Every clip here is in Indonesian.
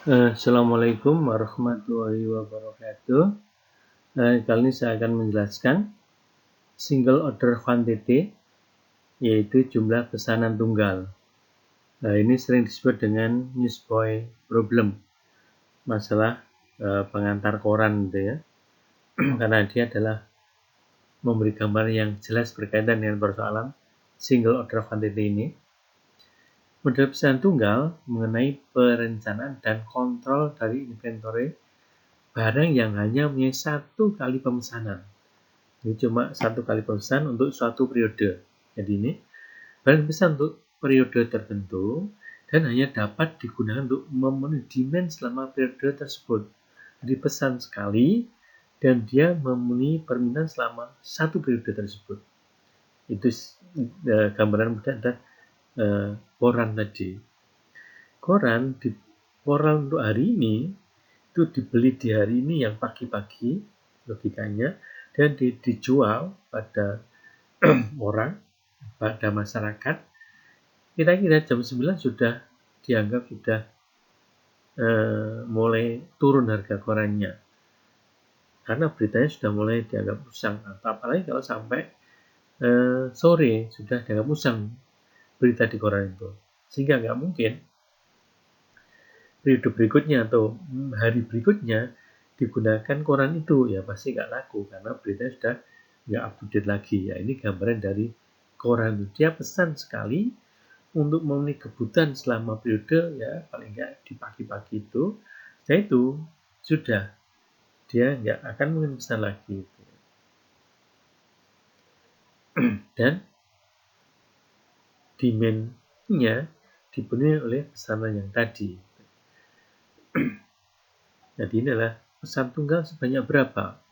Assalamualaikum warahmatullahi wabarakatuh. Kali ini saya akan menjelaskan single order quantity, yaitu jumlah pesanan tunggal. Ini sering disebut dengan newsboy problem, masalah pengantar koran gitu ya. Karena dia adalah memberi gambar yang jelas berkaitan dengan persoalan single order quantity ini. Model pesanan tunggal mengenai perencanaan dan kontrol dari inventory barang yang hanya punya satu kali pemesanan. Ini cuma satu kali pemesanan untuk suatu periode. Jadi ini barang pesan untuk periode tertentu dan hanya dapat digunakan untuk memenuhi demand selama periode tersebut. Jadi pesan sekali dan dia memenuhi permintaan selama satu periode tersebut. Itu gambaran mudah ada koran tadi. Koran untuk hari ini itu dibeli di hari ini yang pagi-pagi logikanya dan dijual pada orang, pada masyarakat kira-kira jam 9 sudah dianggap sudah mulai turun harga korannya karena beritanya sudah mulai dianggap usang, atau apalagi kalau sampai sore sudah dianggap usang berita di koran itu, sehingga nggak mungkin periode berikutnya atau hari berikutnya digunakan koran itu, ya pasti nggak laku karena beritanya sudah nggak up to date lagi. Ya ini gambaran dari koran, dia pesan sekali untuk memenuhi kebutuhan selama periode, ya paling nggak di pagi-pagi itu. Setelah itu sudah dia nggak akan mungkin pesan lagi dan demand-nya dipenuhi oleh pesanan yang tadi. Jadi ini adalah pesan tunggal sebanyak berapa,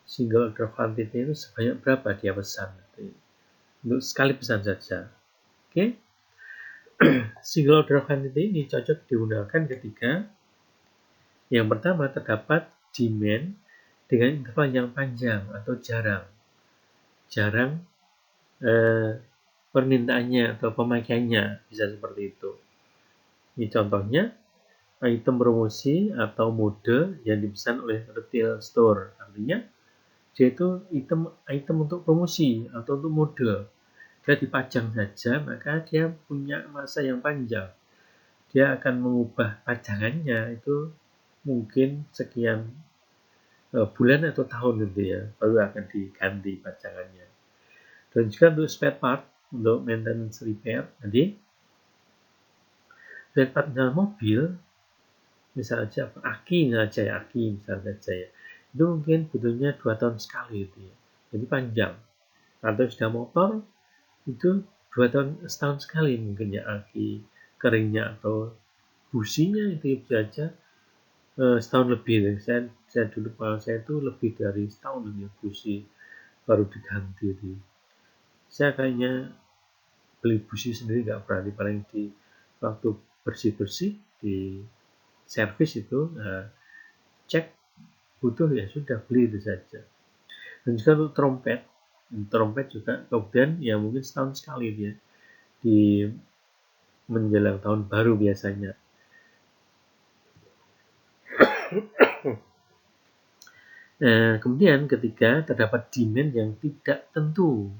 single order quantity itu sebanyak berapa dia pesan untuk sekali pesan saja. Oke. Single order quantity ini cocok digunakan ketika yang pertama terdapat demand dengan interval yang panjang atau jarang permintaannya atau pemakaiannya, bisa seperti itu. Ini contohnya item promosi atau mode yang dipesan oleh retail store. Artinya dia itu item untuk promosi atau untuk mode. Dia dipajang saja, maka dia punya masa yang panjang. Dia akan mengubah pajangannya itu mungkin sekian bulan atau tahun gitu ya, baru akan diganti pajangannya. Dan juga untuk spare part, untuk maintenance repair. Jadi spare part dalam mobil, misalnya aki saja ya, itu mungkin butuhnya 2 tahun sekali gitu ya. Jadi panjang. Atau sudah motor itu 2 tahun setahun sekali mungkin ya, aki keringnya atau businya itu saja setahun lebih. Saya dulu kalau saya itu lebih dari setahun ya busi baru diganti itu. Saya kayaknya beli busi sendiri nggak berani, paling di waktu bersih-bersih di servis itu cek butuh ya sudah beli itu saja. Dan juga untuk trompet juga kemudian ya mungkin setahun sekali dia di menjelang tahun baru biasanya. Kemudian ketika terdapat demand yang tidak tentu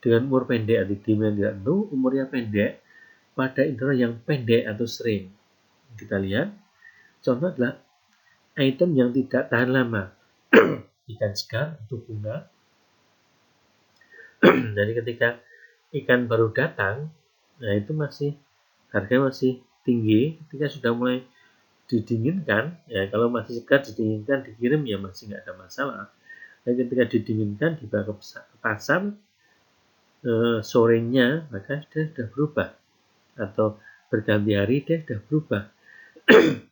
dengan umur pendek, atau demand tidak tentu umurnya pendek pada interval yang pendek atau sering. Kita lihat contoh adalah item yang tidak tahan lama, ikan segar atau bunga. Jadi ketika ikan baru datang, nah itu masih harganya masih tinggi. Ketika sudah mulai didinginkan, ya kalau masih segar didinginkan dikirim ya masih nggak ada masalah. Dan ketika didinginkan dibawa ke pasar sorenya, maka dia sudah berubah, atau berganti hari dia sudah berubah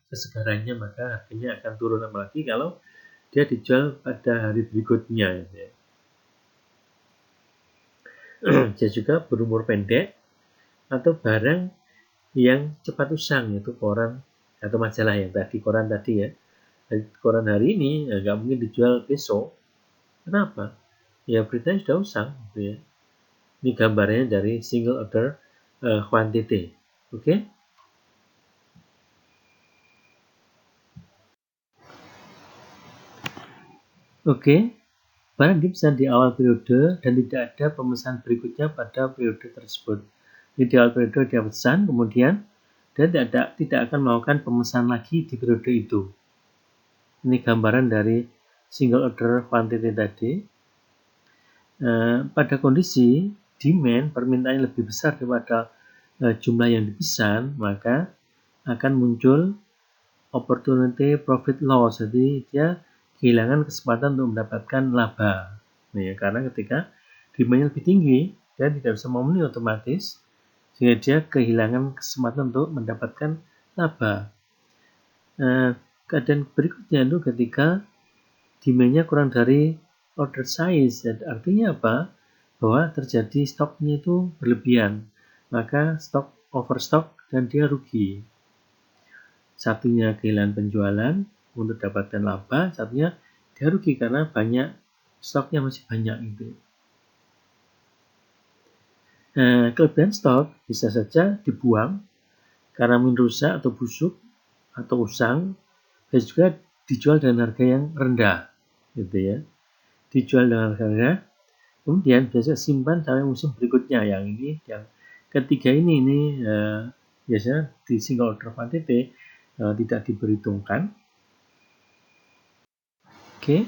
kesegarannya, maka harganya akan turun, apalagi kalau dia dijual pada hari berikutnya ya. Dia juga berumur pendek atau barang yang cepat usang, yaitu koran atau majalah yang tadi, koran tadi ya. Koran hari ini nggak mungkin dijual besok. Kenapa? Ya beritanya sudah usang gitu ya. Ini gambarnya dari single order quantity. Oke? Oke, barang dipesan di awal periode dan tidak ada pemesan berikutnya pada periode tersebut. Jadi di awal periode dia pesan, kemudian dia tidak akan melakukan pemesan lagi di periode itu. Ini gambaran dari single order quantity tadi. Pada kondisi demand permintaan lebih besar daripada jumlah yang dipesan, maka akan muncul opportunity profit loss. Jadi dia kehilangan kesempatan untuk mendapatkan laba. Nah, karena ketika demand-nya lebih tinggi, dia tidak bisa memenuhi otomatis, sehingga dia kehilangan kesempatan untuk mendapatkan laba. Keadaan berikutnya itu ketika demand-nya kurang dari order size. Artinya apa? Bahwa terjadi stoknya itu berlebihan. Maka stok overstock dan dia rugi. Satunya kehilangan penjualan untuk dapatkan laba, satunya dia rugi karena banyak stoknya masih banyak gitu. Kelebihan stok bisa saja dibuang karena rusak atau busuk atau usang, dan juga dijual dengan harga yang rendah, gitu ya. Dijual dengan harga rendah, kemudian biasa simpan sampai musim berikutnya. Yang ini, yang ketiga ini biasanya di single order quantity tidak diperhitungkan. Oke.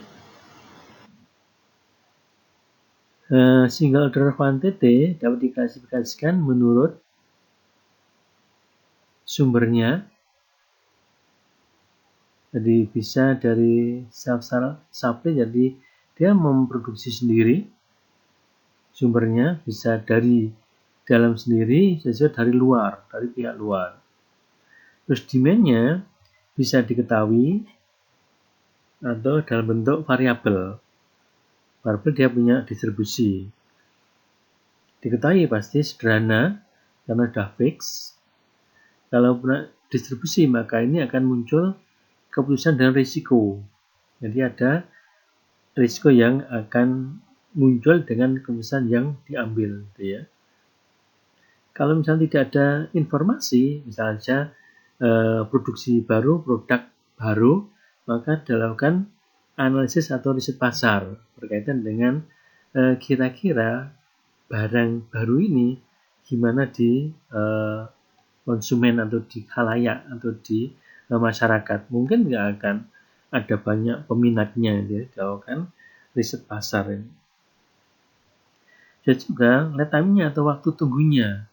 Single order quantity dapat diklasifikasikan menurut sumbernya. Jadi bisa dari self supply, jadi dia memproduksi sendiri sumbernya, bisa dari dalam sendiri, bisa dari luar, dari pihak luar. Terus demand-nya bisa diketahui atau dalam bentuk variabel. Variabel dia punya distribusi. Diketahui pasti sederhana karena sudah fix. Kalau punya distribusi maka ini akan muncul keputusan dengan risiko. Jadi ada risiko yang akan muncul dengan keputusan yang diambil, gitu ya. Kalau misalnya tidak ada informasi, misalnya produksi baru, produk baru, maka dilakukan analisis atau riset pasar berkaitan dengan kira-kira barang baru ini gimana di konsumen atau di khalayak atau di masyarakat. Mungkin nggak akan ada banyak peminatnya, ya, dilakukan riset pasar ini. Dan juga lead time-nya atau waktu tunggunya,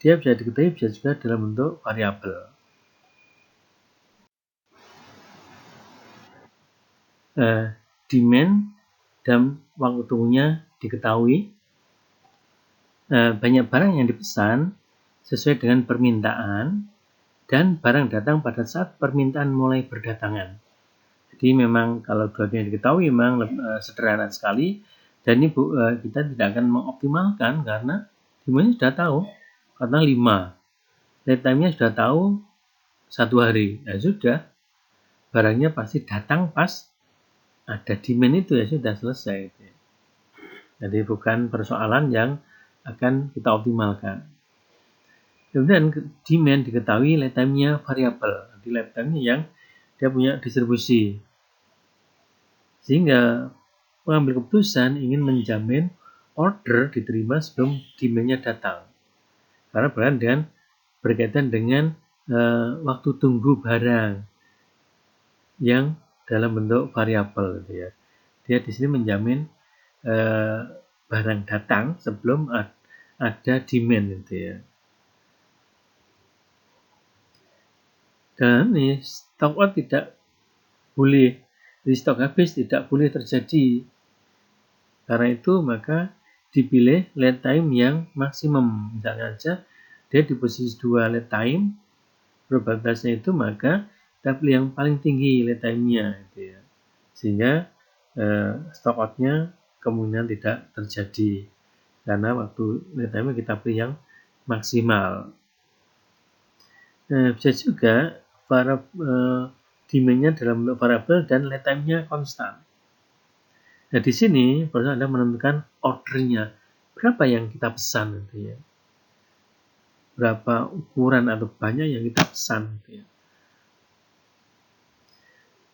dia bisa diketahui bisa juga dalam bentuk variabel. Demand dan waktu tunggunya diketahui. Banyak barang yang dipesan sesuai dengan permintaan dan barang datang pada saat permintaan mulai berdatangan. Jadi memang kalau dua-duanya diketahui memang sederhana sekali, dan ini kita tidak akan mengoptimalkan karena demand sudah tahu, karena 5, lead time-nya sudah tahu 1 hari, ya sudah, barangnya pasti datang pas ada demand itu, ya sudah selesai. Jadi bukan persoalan yang akan kita optimalkan. Kemudian demand diketahui, lead time-nya variabel. Jadi lead time-nya yang dia punya distribusi. Sehingga pengambil keputusan ingin menjamin order diterima sebelum demand-nya datang. Karena berkaitan dengan waktu tunggu barang yang dalam bentuk variabel, gitu ya. Dia di sini menjamin barang datang sebelum ada demand, gitu ya. Dan nih, stock out tidak boleh, di stok habis tidak boleh terjadi. Karena itu maka dipilih lead time yang maksimum. Misalnya aja dia di posisi 2 lead time, probabilitasnya itu, maka kita pilih yang paling tinggi lead time-nya, gitu ya. Sehingga stock out-nya kemungkinan tidak terjadi karena waktu lead time kita pilih yang maksimal. Bisa juga demand-nya dalam bentuk variabel dan lead time-nya konstan. Nah, di sini perusahaan Anda menentukan ordernya, berapa yang kita pesan, gitu ya. Berapa ukuran atau banyak yang kita pesan, gitu ya.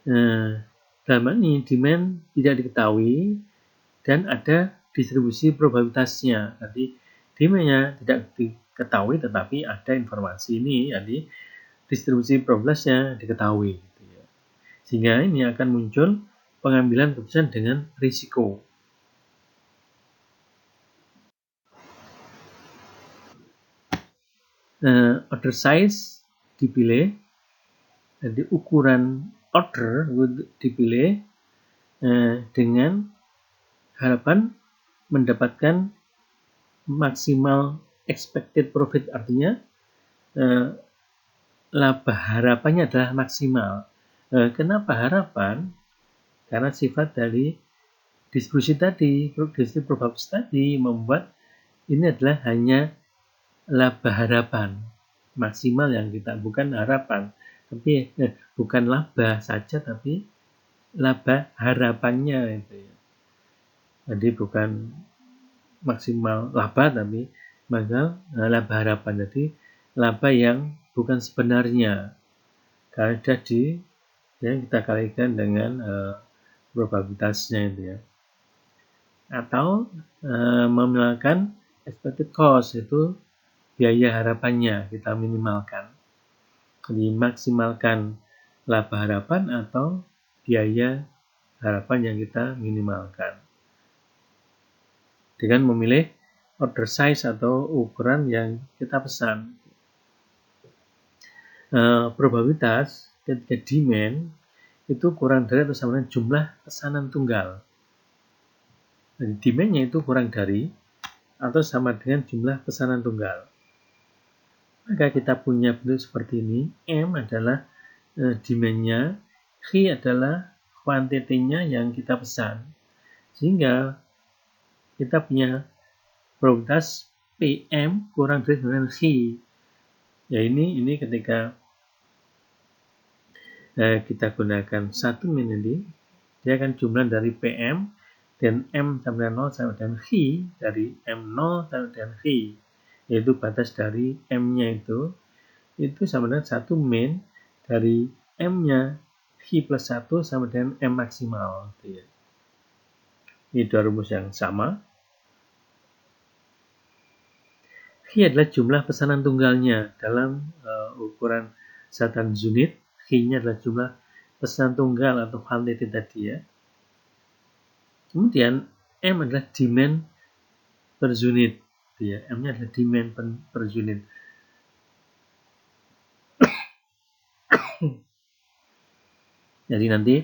Nah, Dalam hal ini demand tidak diketahui dan ada distribusi probabilitasnya. Jadi demand-nya tidak diketahui tetapi ada informasi ini, jadi distribusi probabilitasnya diketahui. Gitu ya. Sehingga ini akan muncul pengambilan keputusan dengan risiko. Order size dipilih, jadi ukuran order dipilih dengan harapan mendapatkan maksimal expected profit, artinya laba harapannya adalah maksimal. Kenapa harapan? Karena sifat dari distribusi tadi, distribusi probabilitas tadi membuat ini adalah hanya laba harapan maksimal yang kita, bukan harapan, tapi bukan laba saja, tapi laba harapannya itu ya. Jadi bukan maksimal laba, tapi maksimal laba harapan. Jadi laba yang bukan sebenarnya, karena sudah kita kalikan dengan probabilitasnya itu ya. Atau meminimalkan expected cost, itu biaya harapannya kita minimalkan. Jadi maksimalkan laba harapan atau biaya harapan yang kita minimalkan dengan memilih order size atau ukuran yang kita pesan. Probabilitas ketika demand itu kurang dari atau sama dengan jumlah pesanan tunggal. Jadi demand-nya itu kurang dari atau sama dengan jumlah pesanan tunggal. Maka kita punya bentuk seperti ini. M adalah demand-nya, Q adalah quantity-nya yang kita pesan. Sehingga kita punya probabilitas PM kurang dari dengan Q. Ya ini ketika kita gunakan 1 min ini, dia akan jumlah dari PM dan M sampai dengan 0 sampai dengan Q, dari M0 sampai dengan Q, yaitu batas dari M-nya itu sama dengan 1 min dari M-nya Q plus 1 sama dengan M maksimal. Ini dua rumus yang sama. Q adalah jumlah pesanan tunggalnya dalam ukuran satan unit. Q-nya adalah jumlah pesanan tunggal atau quantity tadi ya. Kemudian M adalah demand per unit. Ya. M-nya adalah demand per unit. Jadi nanti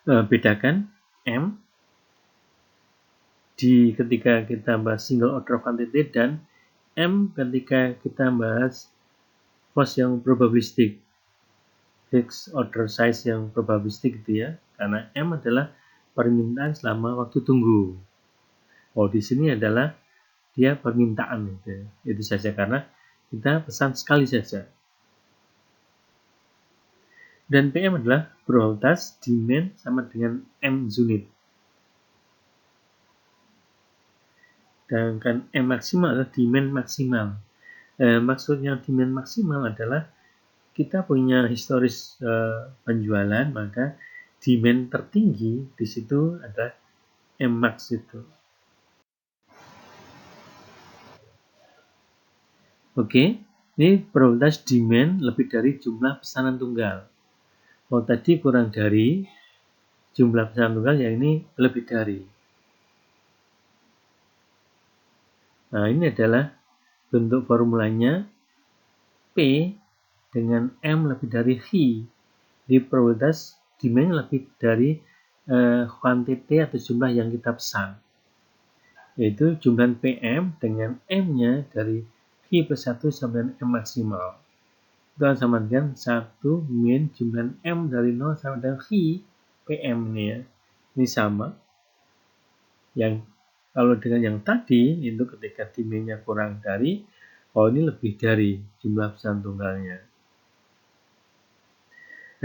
bedakan M ketika kita bahas single order quantity dan M ketika kita bahas cost yang probabilistik, fixed order size yang probabilistik gitu ya. Karena M adalah permintaan selama waktu tunggu. Oh, di sini adalah dia permintaan gitu. Itu saja karena kita pesan sekali saja. Dan PM adalah probabilitas demand sama dengan M unit. Sedangkan M maksimal adalah demand maksimal. Maksudnya demand maksimal adalah kita punya historis penjualan, maka demand tertinggi di situ adalah M max itu. Oke, ini probabilitas demand lebih dari jumlah pesanan tunggal. Kalau tadi kurang dari jumlah pesanan tunggal, yang ini lebih dari. Nah, ini adalah bentuk formulanya. P dengan M lebih dari V. Di probabilitas demand lebih dari quantity atau jumlah yang kita pesan. Yaitu jumlah PM dengan M-nya dari V plus 1 sampai dengan M maksimal. Itu sama dengan 1 min jumlah M dari 0 sampai dengan V PM ini ya. Ini sama. Yang kalau dengan yang tadi itu ketika demand-nya kurang dari, ini lebih dari jumlah pesanan tunggalnya.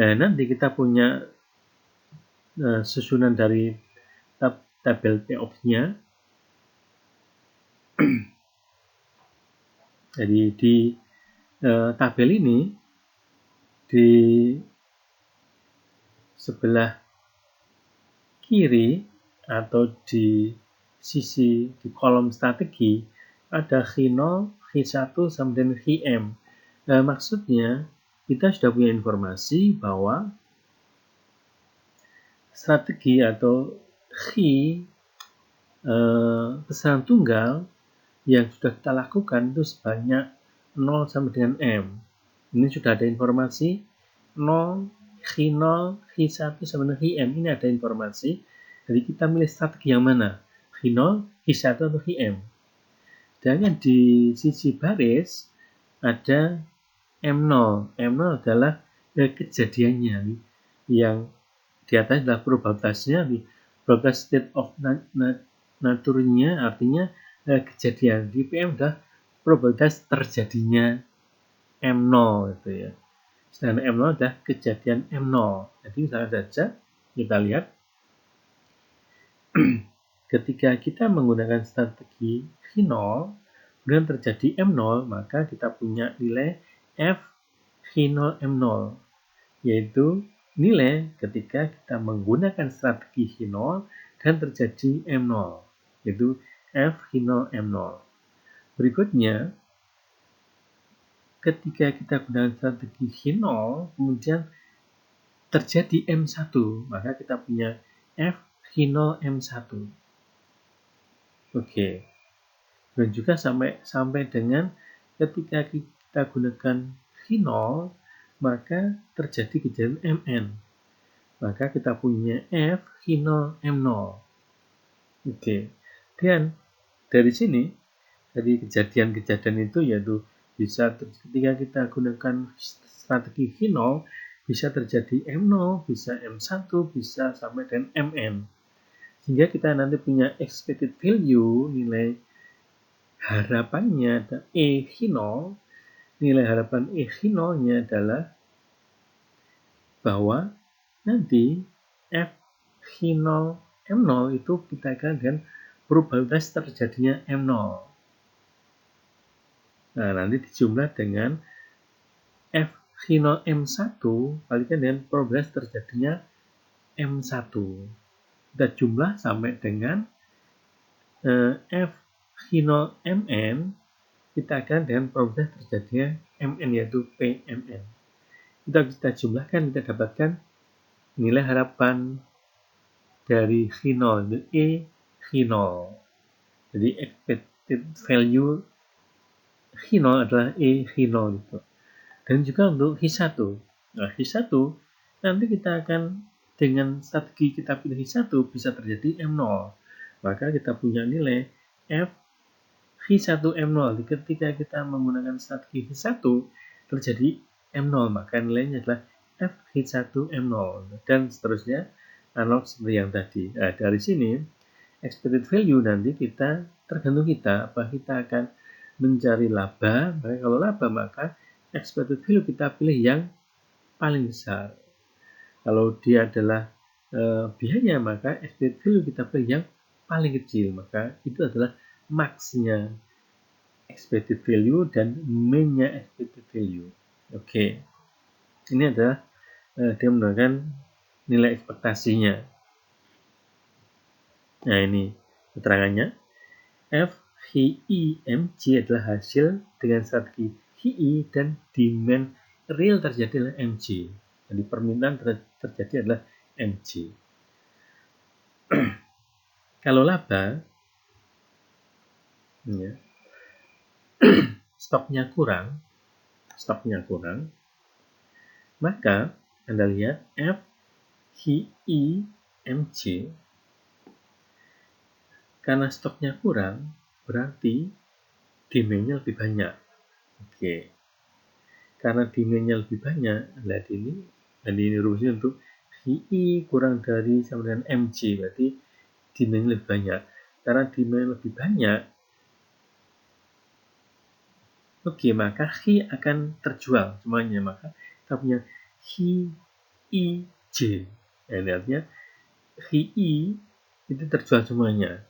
Nah, nanti kita punya susunan dari tabel payoff-nya. Jadi di tabel ini di sebelah kiri atau di sisi di kolom strategi ada H0, H1 sama dengan HM. Maksudnya kita sudah punya informasi bahwa strategi atau pesanan tunggal yang sudah kita lakukan itu sebanyak 0 sampai dengan M. Ini sudah ada informasi 0, H0, H1 sampai dengan HM. Ini ada informasi. Jadi kita milih strategi yang mana? H0, H1 atau HM. Dan yang di sisi baris ada M0. M0 adalah kejadiannya. Yang di atas adalah probabilitasnya. Probabilitas state of nature-nya artinya kejadian. Di PM adalah probabilitas terjadinya M0 itu ya. Sedangkan M0 adalah kejadian M0. Jadi misalnya saja kita lihat ketika kita menggunakan strategi H0 kemudian terjadi M0, maka kita punya nilai F H0 M0, yaitu nilai ketika kita menggunakan strategi H0 dan terjadi M0, yaitu F H0 M0. Berikutnya, ketika kita gunakan strategi H0 kemudian terjadi M1, maka kita punya F H0 M1. Oke. Dan juga sampai dengan ketika kita gunakan H0 maka terjadi kejadian MN. Maka kita punya F H0 M0. Oke. Dan dari sini dari kejadian-kejadian itu yaitu bisa ketika kita gunakan strategi H0 bisa terjadi M0, bisa M1, bisa sampai dengan MN. Sehingga kita nanti punya expected value, nilai harapannya ada E H0. Nilai harapan E H0-nya adalah bahwa nanti F H0 M0 itu kita akan dengan probabilitas terjadinya M0. Nah, nanti dijumlah dengan F H0 M1 kalikan dengan probabilitas terjadinya M1. Kita jumlah sampai dengan F H0 MN, kita akan dengan probabilitas terjadinya MN yaitu PMN. Kita jumlahkan, kita dapatkan nilai harapan dari H0 itu E H0. Jadi expected value H0 adalah E H0 gitu. Dan juga untuk H1. Nah, H1 nanti kita akan dengan strategi kita pilih H1 bisa terjadi M0. Maka kita punya nilai F H1 M0. Ketika kita menggunakan strategi H1 terjadi M0, maka nilainya adalah F H1 M0 dan seterusnya analog seperti yang tadi. Nah, dari sini expected value nanti kita tergantung kita apa kita akan mencari laba. Maka kalau laba maka expected value kita pilih yang paling besar. Kalau dia adalah biaya maka expected value kita pilih yang paling kecil. Maka itu adalah max-nya expected value dan min-nya expected value. Oke. Ini adalah dia menggunakan nilai ekspektasinya. Nah, ini keterangannya. F HI MJ adalah hasil dengan strategi HI dan demand real terjadi adalah MJ. Jadi permintaan terjadi adalah MJ. Kalau laba, ya, stoknya kurang, maka Anda lihat F HI MJ karena stoknya kurang berarti demand-nya lebih banyak. Oke. Karena demand-nya lebih banyak, lihat ini rumusnya untuk HI kurang dari sama dengan MJ, berarti demand lebih banyak. Karena demand lebih banyak, oke, maka HI akan terjual semuanya. Maka kita punya HIJ. Nah, artinya HI itu terjual semuanya.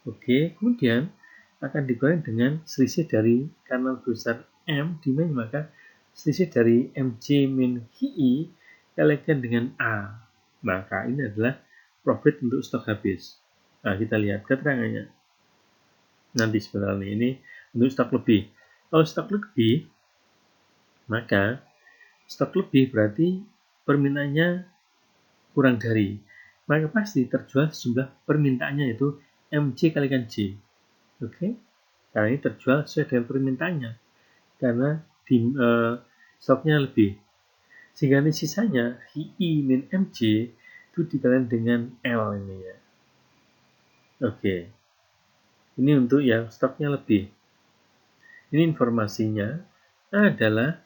Oke, kemudian akan digoreng dengan selisih dari karena besar M demand, maka selisih dari MJ min HI kalikan dengan A. Maka ini adalah profit untuk stok habis. Nah, kita lihat keterangannya. Nanti sebentar ini untuk stok lebih. Kalau stok lebih, maka stok lebih berarti permintaannya kurang dari. Maka pasti terjual sejumlah permintaannya yaitu MC kalikan J. Oke? Karena ini terjual sesuai dengan permintaannya. Karena stoknya lebih. Sehingga ini sisanya HI min MC itu dikalikan dengan L ini ya. Oke. Ini untuk yang stoknya lebih. Ini informasinya adalah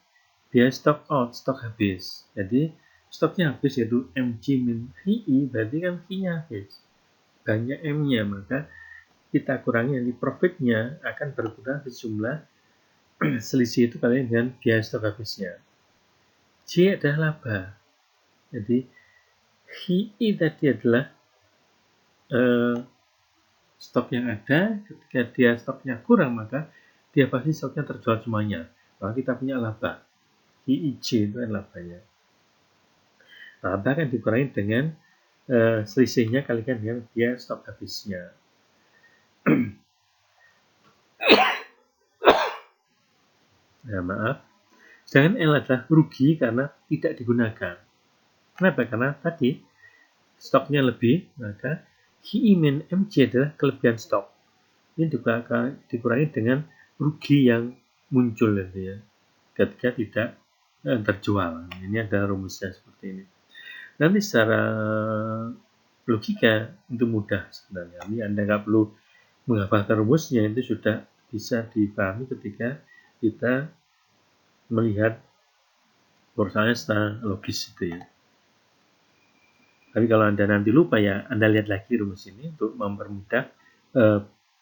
biaya stok out, stok habis. Jadi stoknya habis yaitu MC min HI berarti kan HI-nya habis. Banyak M-nya, maka kita kurangi nanti profitnya akan berkurang sejumlah selisih itu kalian dengan biaya stok habisnya. J adalah laba. Jadi HI tadi adalah stok yang ada. Ketika dia stoknya kurang, maka dia pasti stoknya terjual semuanya. Maka kita punya laba. HIJ itu kan labanya. Laba kan dikurangi dengan selisihnya kalikan dengan biaya stok habisnya. Nah, maaf. Sedangkan L adalah rugi karena tidak digunakan. Kenapa? Karena tadi stoknya lebih, maka HI min MC adalah kelebihan stok. Ini dikurangi dengan rugi yang muncul ya, ketika tidak terjual. Ini ada rumusnya seperti ini. Nanti secara logika itu mudah sebenarnya. Ini Anda nggak perlu menghafalkan rumusnya, itu sudah bisa dipahami ketika kita melihat perusahaan secara logis itu ya. Tapi kalau Anda nanti lupa ya, Anda lihat lagi rumus ini untuk mempermudah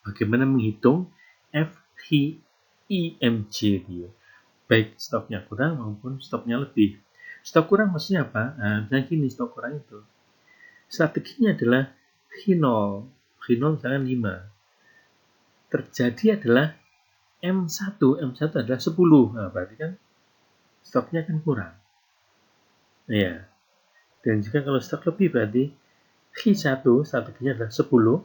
bagaimana menghitung FHIMJ dia. Baik stoknya kurang maupun stoknya lebih. Stok kurang maksudnya apa? Nah, misalnya gini, stok kurang itu strateginya adalah H0 misalkan 5. Terjadi adalah M1 adalah 10. Nah, berarti kan stoknya kan kurang. Ya. Dan juga kalau stok lebih berarti H1 strateginya adalah 10.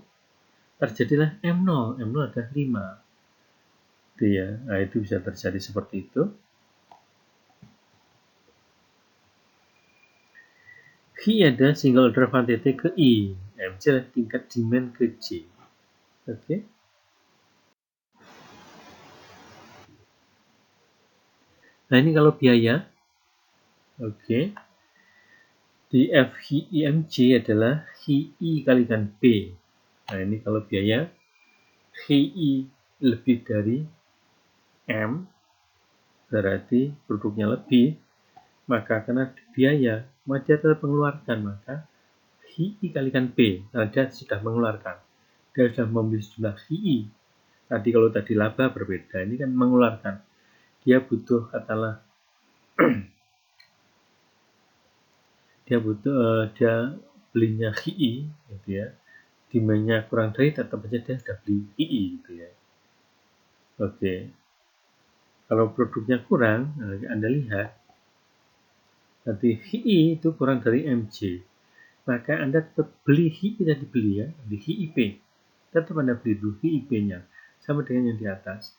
Terjadilah M0 adalah 5. Itu ya. Nah, itu bisa terjadi seperti itu. H ada single order quantity ke I. MC adalah tingkat demand ke J. Oke. Nah, ini kalau biaya. Oke. Di FHIMJ adalah HI kalikan P. Nah, ini kalau biaya. HI lebih dari M. Berarti produknya lebih. Maka karena biaya, maka dia tetap mengeluarkan. Maka HI kalikan P, karena dia sudah mengeluarkan. Dia sudah membeli sejumlah HI. Tadi kalau tadi laba berbeda, ini kan mengeluarkan. Dia butuh katalah dia belinya HI gitu ya. Demand-nya kurang dari, tetap saja dia sudah beli HI gitu ya. Oke. Kalau produknya kurang, Anda lihat nanti HI itu kurang dari MC. Maka Anda tetap beli HI tadi beli ya, di HIP. Tetap Anda beli dulu HIP-nya sama dengan yang di atas.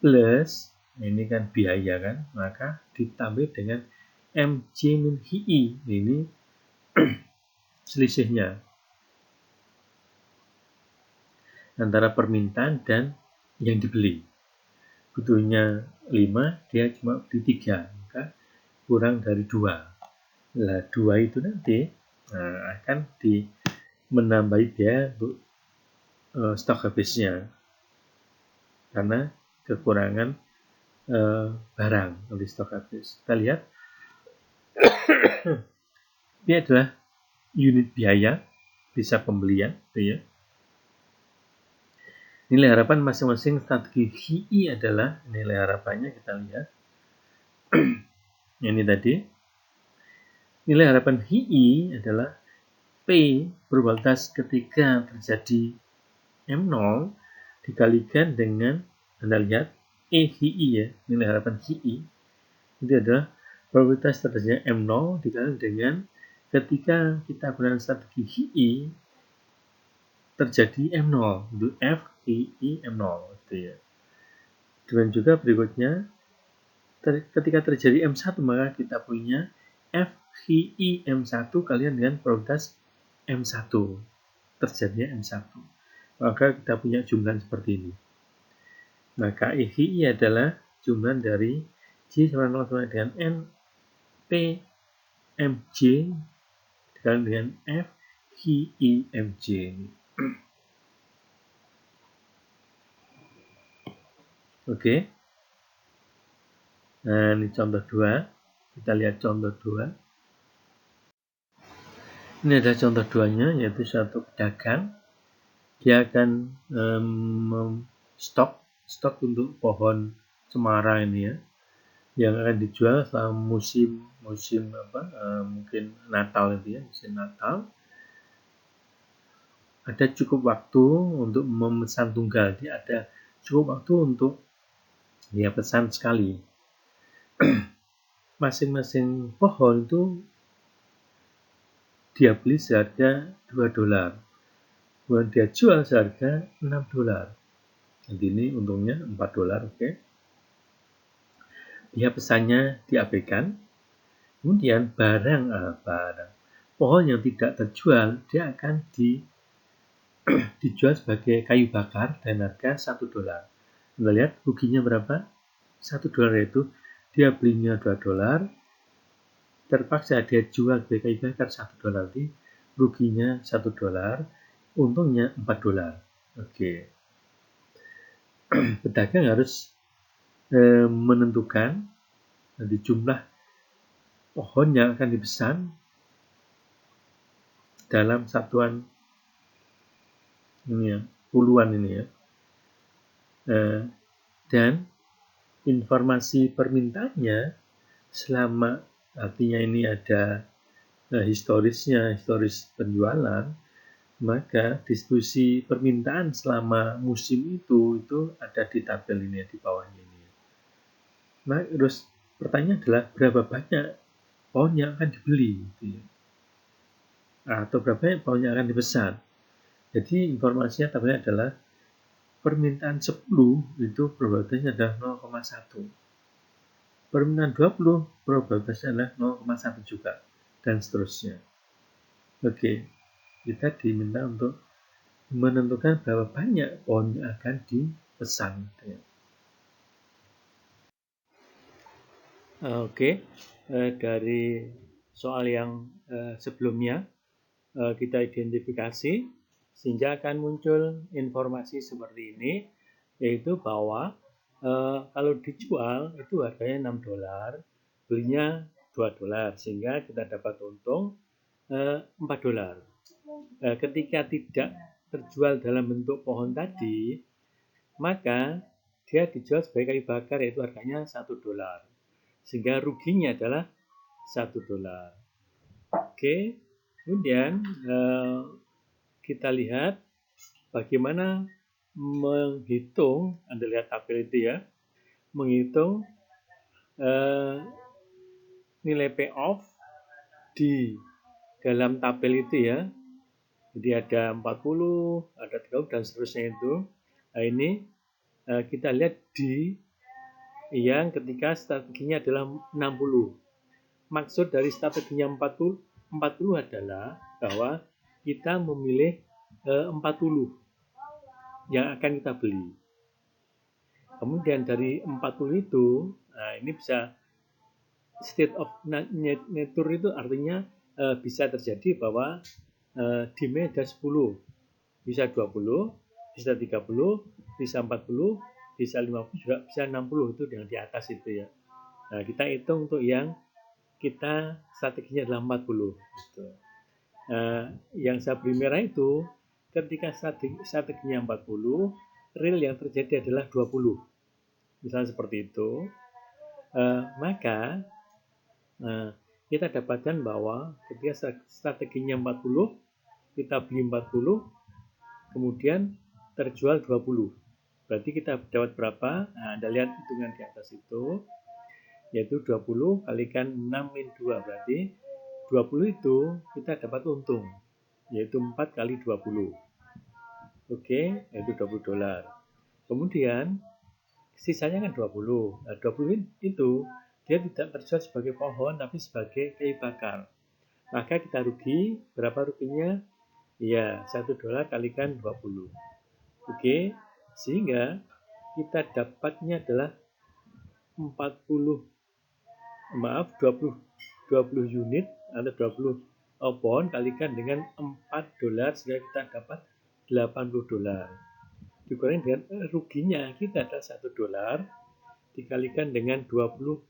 Plus ini kan biaya kan, maka ditambah dengan MC min HI. Ini selisihnya antara permintaan dan yang dibeli. Butuhnya 5, dia cuma beli 3, maka kurang dari 2. Nah, 2 itu nanti akan menambahi biaya untuk stok habisnya karena kekurangan barang di stok habis. Kita lihat ini adalah unit biaya bisa pembelian gitu ya. Nilai harapan masing-masing strategi HI adalah nilai harapannya, kita lihat ini tadi nilai harapan HI adalah P probabilitas ketika terjadi M0 dikalikan dengan, Anda lihat HI ya, nilai harapan HI itu adalah probabilitas terjadinya M0 dikalikan dengan ketika kita gunakan strategi HII terjadi M0, itu F, HII, M0 gitu ya. Dan juga berikutnya ketika terjadi M1 maka kita punya F, HII, M1 kalian dengan probabilitas M1 terjadinya M1. Maka kita punya jumlah seperti ini. Maka HII adalah jumlah dari J sama dengan N P MJ dikali dengan F HI MJ. Oke. Nah, ini contoh 2. Kita lihat contoh 2. Ini ada contoh 2-nya, yaitu suatu pedagang. Dia akan stok untuk pohon cemara ini ya, yang akan dijual selama musim mungkin Natal itu ya, musim Natal. Ada cukup waktu untuk memesan tunggal, dia ada cukup waktu untuk dia pesan sekali. Masing-masing pohon itu dia beli seharga $2, kemudian dia jual seharga $6. Jadi ini untungnya $4, oke. Dia pesannya diabaikan. Kemudian barang pohon yang tidak terjual dia akan dijual sebagai kayu bakar dan harga $1. Anda lihat ruginya berapa? $1 itu dia belinya $2, terpaksa dia jual sebagai kayu bakar $1, ruginya $1, untungnya $4. Oke. Pedagang harus menentukan nanti jumlah pohon yang akan dipesan dalam satuan ini ya, puluhan ini ya, dan informasi permintaannya selama artinya ini ada historis penjualan, maka distribusi permintaan selama musim itu ada di tabel ini di bawahnya ini. Nah, terus pertanyaan adalah berapa banyak pohon yang akan dibeli gitu ya, atau berapa banyak pohon yang akan dipesan. Jadi informasinya tabelnya adalah permintaan 10 itu probabilitasnya adalah 0,1. Permintaan 20 probabilitasnya adalah 0,1 juga, dan seterusnya. Oke, kita diminta untuk menentukan berapa banyak pohon yang akan dipesan. Oke, dari soal yang sebelumnya kita identifikasi sehingga akan muncul informasi seperti ini, yaitu bahwa kalau dijual itu harganya $6, belinya $2, sehingga kita dapat untung $4. Ketika tidak terjual dalam bentuk pohon tadi, maka dia dijual sebagai kayu bakar, yaitu harganya $1, sehingga ruginya adalah $1. Oke, kemudian kita lihat bagaimana menghitung, Anda lihat tabel itu ya, menghitung nilai payoff di dalam tabel itu ya. Jadi ada 40, ada 30 dan seterusnya itu. Nah ini kita lihat di yang ketika strateginya adalah 60. Maksud dari strateginya 40 adalah bahwa kita memilih 40 yang akan kita beli. Kemudian dari 40 itu, nah ini bisa state of nature itu artinya bisa terjadi bahwa demand ada 10, bisa 20, bisa 30, bisa 40, bisa 50, juga bisa 60 itu yang di atas itu ya. Nah, kita hitung untuk yang kita strateginya adalah 40 gitu. Yang saya beri merah itu ketika strateginya 40, real yang terjadi adalah 20. Misalnya seperti itu. Maka kita dapatkan bahwa ketika strateginya 40, kita beli 40, kemudian terjual 20. Berarti kita dapat berapa? Nah, Anda lihat hitungan di atas itu, yaitu 20 kalikan 6 min 2, berarti 20 itu kita dapat untung, yaitu 4 kali 20. Oke, yaitu $20. Kemudian sisanya kan 20. Nah, 20 itu dia tidak terjual sebagai pohon tapi sebagai kayu bakar. Maka kita rugi, berapa ruginya? Ya, $1 kalikan 20. Oke, sehingga kita dapatnya adalah 20 unit atau 20 pohon kalikan dengan $4 sehingga kita dapat $80. Dikurangi dengan ruginya kita adalah $1 dikalikan dengan 20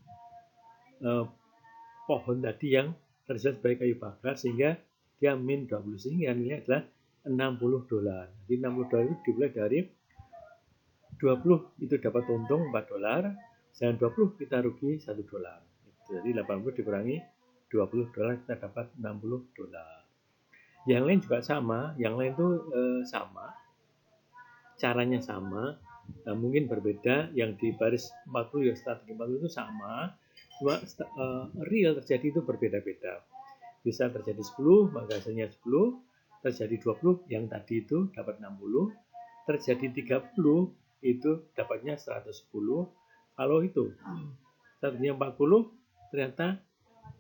pohon tadi yang terjual sebagai kayu bakar sehingga dia min 20 sehingga nilainya adalah $60. Jadi $60 itu dimulai dari 20 itu dapat untung $4, sedangkan 20 kita rugi $1. Jadi 80 dikurangi $20 kita dapat $60. Yang lain juga sama, yang lain itu sama, caranya sama, nah, mungkin berbeda. Yang di baris 40 yang strategi 40 itu sama, cuma real terjadi itu berbeda-beda. Bisa terjadi 10 maka hasilnya 10, terjadi 20 yang tadi itu dapat 60, terjadi 30 itu dapatnya 110. Kalau itu tadinya 40 ternyata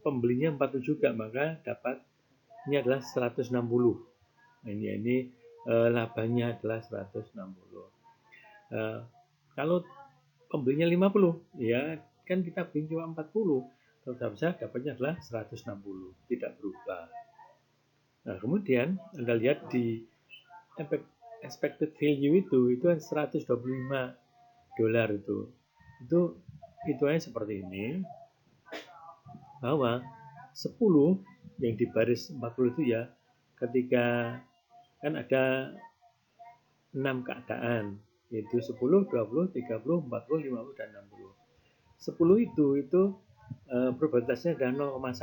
pembelinya 40 juga maka dapatnya adalah 160. Nah, ini labanya adalah 160. Kalau pembelinya 50 ya kan kita beli cuma 40, tetap saja dapatnya adalah 160, tidak berubah. Nah, kemudian Anda lihat di expected value itu kan $125 itu hitungannya seperti ini, bahwa 10 yang di baris 40 itu ya, ketika kan ada 6 keadaan, yaitu 10, 20, 30, 40, 50, dan 60. 10 itu probabilitasnya adalah 0,1.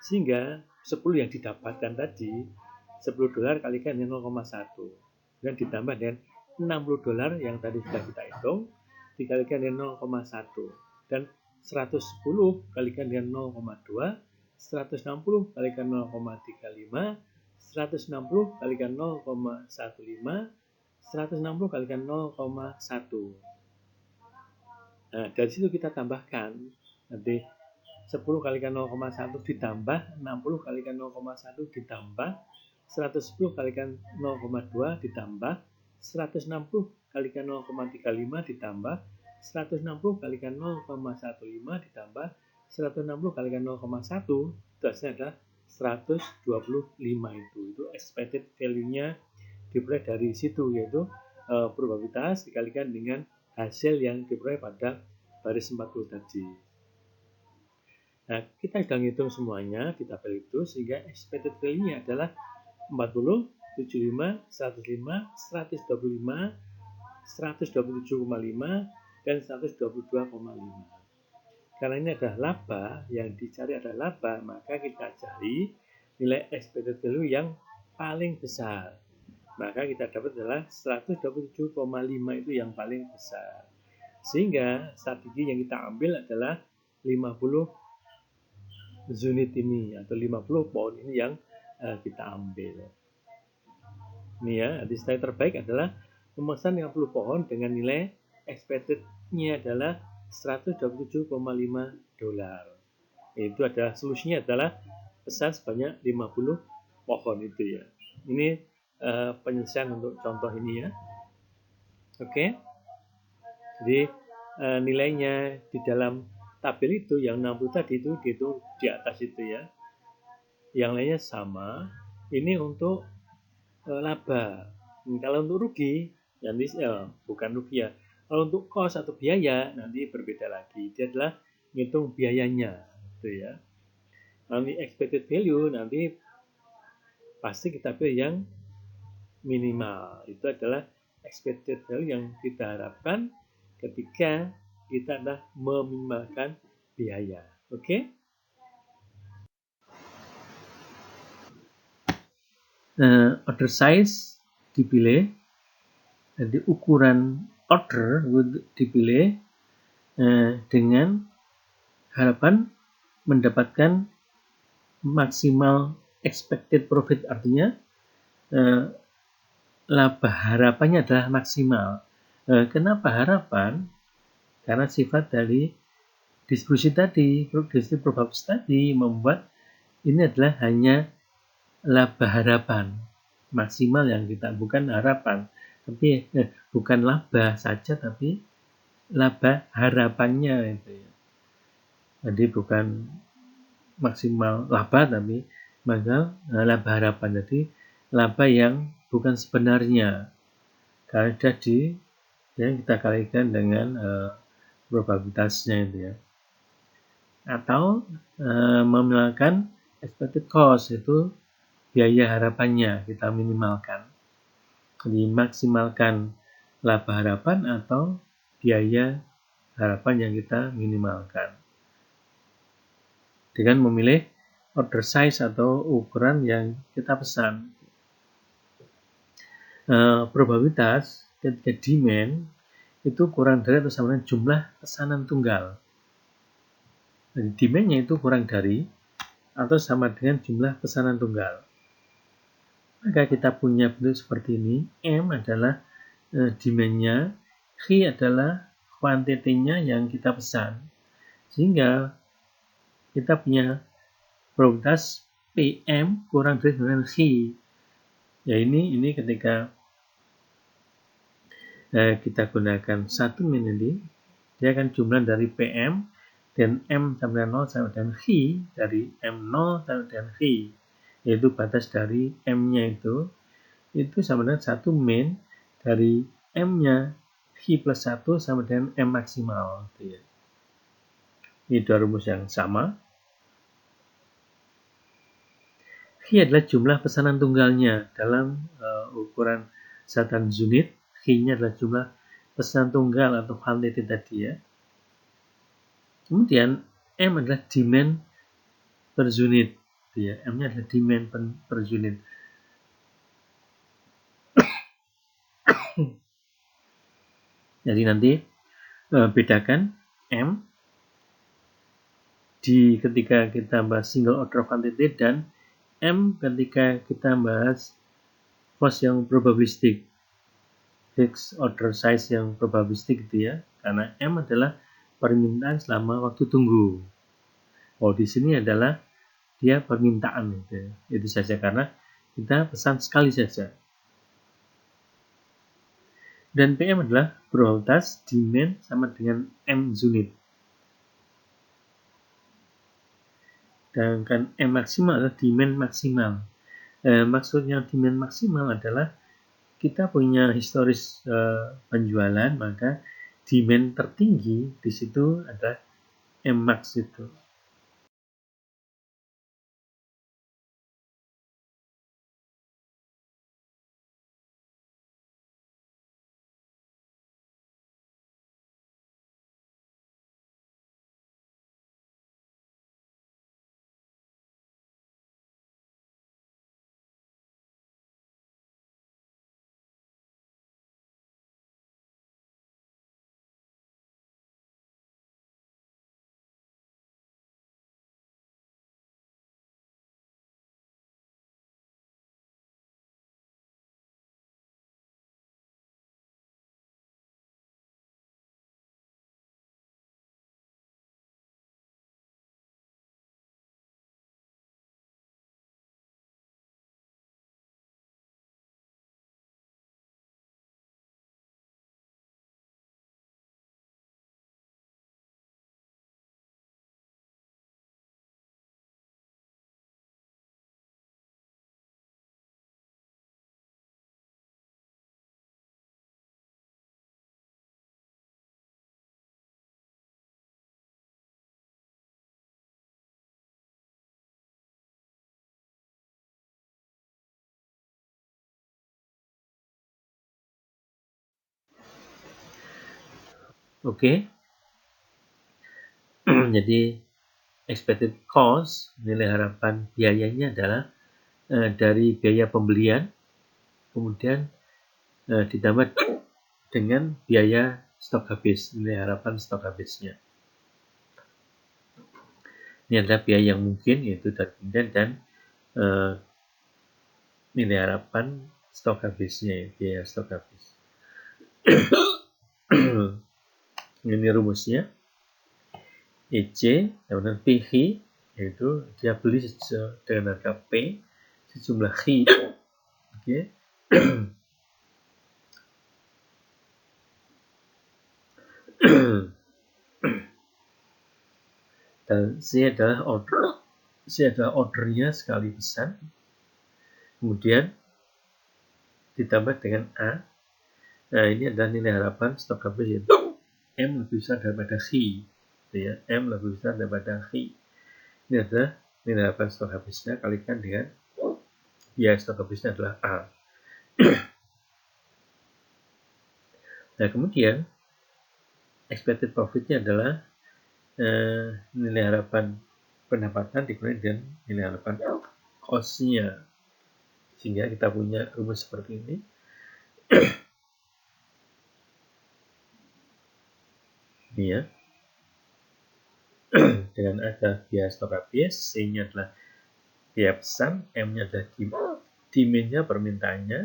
Sehingga 10 yang didapatkan tadi, $10 kalikan dengan 0,1. Dan ditambah dengan $60 yang tadi sudah kita hitung, dikalikan dengan 0,1. Dan 110 kalikan dengan 0,2, 160 kalikan 0,35, 160 kalikan 0,15, 160 kalikan 0,1. Nah, dari situ kita tambahkan nanti 10 kalikan 0,1 ditambah 60 kalikan 0,1 ditambah 110 kalikan 0,2 ditambah 160 kalikan 0,35 ditambah 160 kalikan 0,15 ditambah 160 kalikan 0,1 itu hasilnya adalah 125. Itu expected value-nya diperoleh dari situ, yaitu probabilitas dikalikan dengan hasil yang diperoleh pada baris 40 tadi. Nah, kita sudah ngitung semuanya di tabel itu sehingga expected value-nya adalah 40, 75, 105, 125, 127,5, dan 122,5. Karena ini adalah laba, yang dicari adalah laba, maka kita cari nilai expected value yang paling besar. Maka kita dapat adalah 127,5 itu yang paling besar. Sehingga strategi yang kita ambil adalah 50 unit ini atau 50 pohon ini yang kita ambil. Ini ya, strategi terbaik adalah memesan 50 pohon dengan nilai expected-nya adalah $127,5. Itu adalah solusinya adalah pesan sebanyak 50 pohon itu ya. Ini penyelesaian untuk contoh ini ya. Oke. Jadi nilainya di dalam tabel itu yang 60 tadi itu dihitung di atas itu ya. Yang lainnya sama. Ini untuk laba. Kalau untuk rugi, nanti bukan rugi ya. Kalau untuk cost atau biaya nanti berbeda lagi. Dia adalah ngitung biayanya, gitu ya. Nanti expected value nanti pasti kita pilih yang minimal. Itu adalah expected value yang kita harapkan ketika kita adalah meminimalkan biaya. Oke? Order size dipilih, jadi ukuran order dipilih dengan harapan mendapatkan maksimal expected profit, artinya laba harapannya adalah maksimal. Kenapa harapan? Karena sifat dari distribusi tadi, distribusi probabilitas tadi membuat ini adalah hanya laba harapan maksimal yang kita, bukan harapan, tapi bukan laba saja, tapi laba harapannya itu ya. Jadi bukan maksimal laba, tapi laba harapan. Jadi laba yang bukan sebenarnya, karena jadi ya kita kalikan dengan probabilitasnya itu ya. Atau meminimalkan expected cost, itu biaya harapannya kita minimalkan. Jadi maksimalkan laba harapan atau biaya harapan yang kita minimalkan dengan memilih order size atau ukuran yang kita pesan. Probabilitas ketika demand itu kurang dari atau sama dengan jumlah pesanan tunggal. Jadi demand-nya itu kurang dari atau sama dengan jumlah pesanan tunggal. Maka kita punya bentuk seperti ini. M adalah demand-nya, Q adalah quantity-nya yang kita pesan. Sehingga kita punya probabilitas PM kurang dari dengan Q. Ya ini ketika kita gunakan 1 min ini, dia akan jumlah dari PM dan M sampai 0 sampai dengan Q, dari M0 sampai dengan Q, yaitu batas dari M-nya itu sama dengan 1 min dari M-nya Q plus 1 sama dengan M maksimal. Ini dua rumus yang sama. Q adalah jumlah pesanan tunggalnya dalam ukuran satan unit. Q-nya adalah jumlah pesanan tunggal atau quantity tadi ya. Kemudian M adalah demand per unit ya. M-nya adalah demand per unit. Jadi nanti bedakan M ketika kita bahas single order quantity dan M ketika kita bahas cost yang probabilistik, fixed order size yang probabilistik gitu ya. Karena M adalah permintaan selama waktu tunggu. Oh, di sini adalah dia permintaan gitu. Itu saja karena kita pesan sekali saja. Dan PM adalah probabilitas demand sama dengan M unit. Sedangkan M maksimal adalah demand maksimal. Maksudnya demand maksimal adalah kita punya historis penjualan, maka demand tertinggi di situ adalah M max itu. Oke. Jadi expected cost, nilai harapan biayanya adalah dari biaya pembelian, kemudian ditambah dengan biaya stok habis, nilai harapan stok habisnya. Ini adalah biaya yang mungkin, yaitu dividen dan nilai harapan stok habisnya, biaya stok habis. Ini rumusnya. EC dan PH, yaitu dia beli dengan harga P sejumlah H. Oke. Dan C adalah ordernya sekali pesan. Kemudian ditambah dengan A. Nah, ini adalah nilai harapan stok habis, yaitu M lebih besar daripada H. Ya, M lebih besar daripada H. Ini adalah nilai harapan stok habisnya, kalikan dengan biaya stok habisnya adalah A. Nah, kemudian expected profitnya adalah nilai harapan pendapatan dikurangi dengan nilai harapan cost-nya, sehingga kita punya rumus seperti ini. Ini ya, dengan ada biaya stok habis, C-nya adalah biaya pesan, M-nya adalah demand-nya, permintaannya,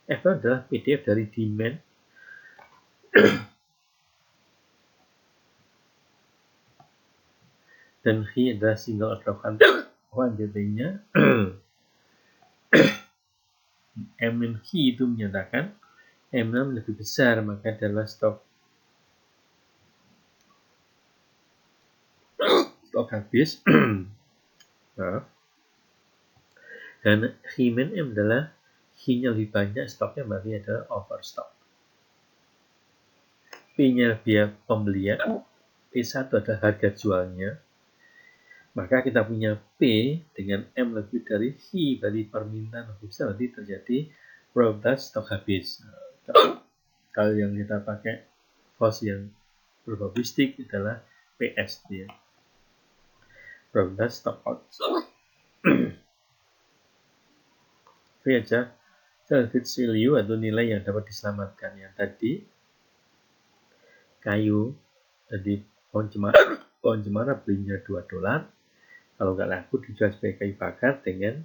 F adalah PDF dari demand, dan H adalah single order quantity-nya. M dan H itu menyatakan M6 lebih besar, maka adalah stok habis. Maaf. Dan H-M adalah H-nya lebih banyak, stoknya berarti adalah overstock. P-nya biaya pembelian, P1 adalah harga jualnya. Maka kita punya P dengan M lebih dari H, berarti permintaan lebih besar, berarti terjadi probabilitas stok habis. Kalau yang kita pakai cost yang probabilistik adalah PS ya. Probabilitas stock out. V aja salvage value atau nilai yang dapat diselamatkan. Yang tadi kayu, jadi pohon cemara belinya $2. Kalau nggak laku dijual sebagai kayu bakar dengan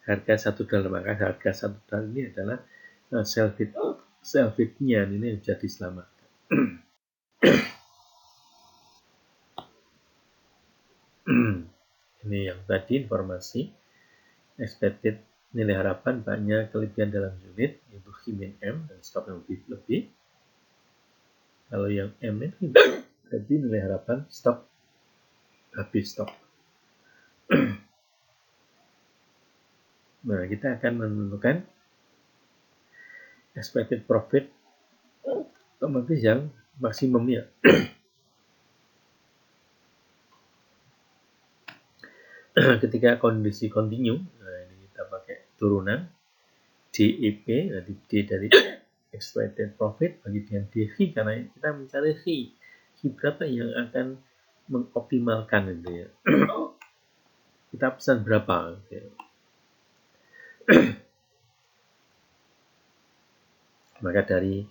harga $1. Maka harga $1 ini adalah salvage-nya, ini bisa diselamatkan. Ini yang tadi informasi expected nilai harapan, banyak kelebihan dalam unit, yaitu H-M dan stok yang lebih. Kalau yang M ini berarti nilai harapan stok habis stok. Nah, kita akan menentukan expected profit otomatis yang maksimum ya. Ketika kondisi continue, nah ini kita pakai turunan DEP, nanti D dari expected profit bagi dengan DH, karena kita mencari H berapa yang akan mengoptimalkan itu ya. Kita pesan berapa gitu ya. Maka dari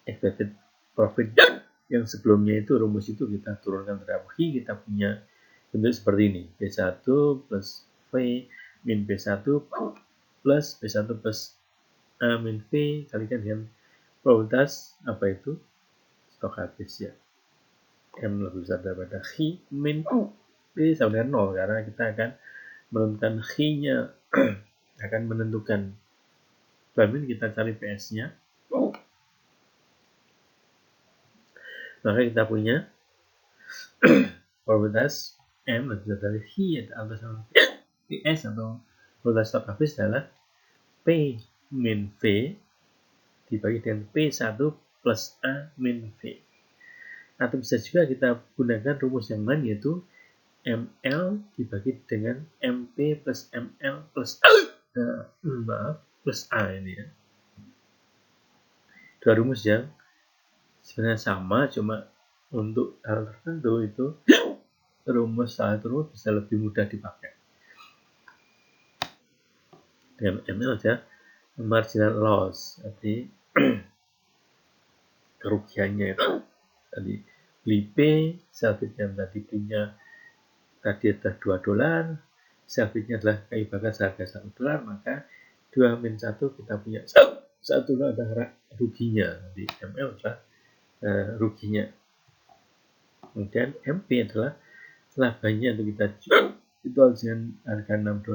expected profit yang sebelumnya itu, rumus itu kita turunkan terhadap H, kita punya bentuk seperti ini, B1 plus V min B1 plus B1 plus A min V kalikan dengan probabilitas apa itu stok habis ya. M lebih besar daripada H min V sama dengan 0, karena kita akan menentukan H-nya akan menentukan berapa kita cari PS-nya. Maka kita punya probabilitas M lebih besar dari H atau sama PS atau probabilitas stok habis adalah P min V dibagi dengan P1 plus A min V. Atau bisa juga kita gunakan rumus yang lain, yaitu ML dibagi dengan MP plus ML plus plus A ini ya. Dua rumus yang sebenarnya sama, cuma untuk hal tertentu itu rumus salah satu rumus bisa lebih mudah dipakai. Dengan ML aja marginal loss, jadi kerugiannya itu tadi beli P, salvage yang tadi punya tadi adalah $2, sell bidnya adalah kayu bakar seharga $1, maka 2-1 kita punya $1 adalah ruginya, jadi ML adalah ruginya. Kemudian MP adalah labanya, untuk kita jual dengan harga $6,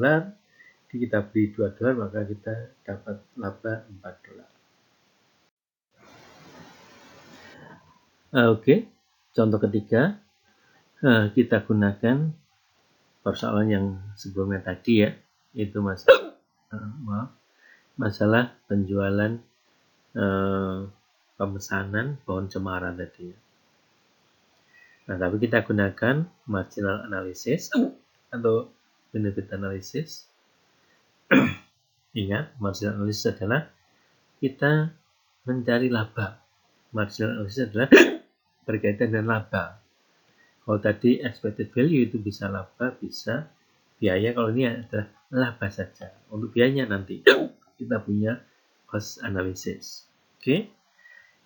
kita beli $2, maka kita dapat laba $4. Oke, contoh ketiga, kita gunakan persoalan yang sebelumnya tadi ya, itu masalah penjualan pemesanan pohon cemara tadi. Nah, tapi kita gunakan marginal analysis atau benefit analysis. Ingat, marginal analysis adalah kita mencari laba. Marginal analysis adalah berkaitan dengan laba. Kalau tadi expected value itu bisa laba, bisa biaya. Kalau ini adalah laba saja. Untuk biayanya nanti kita punya cost analysis. Oke,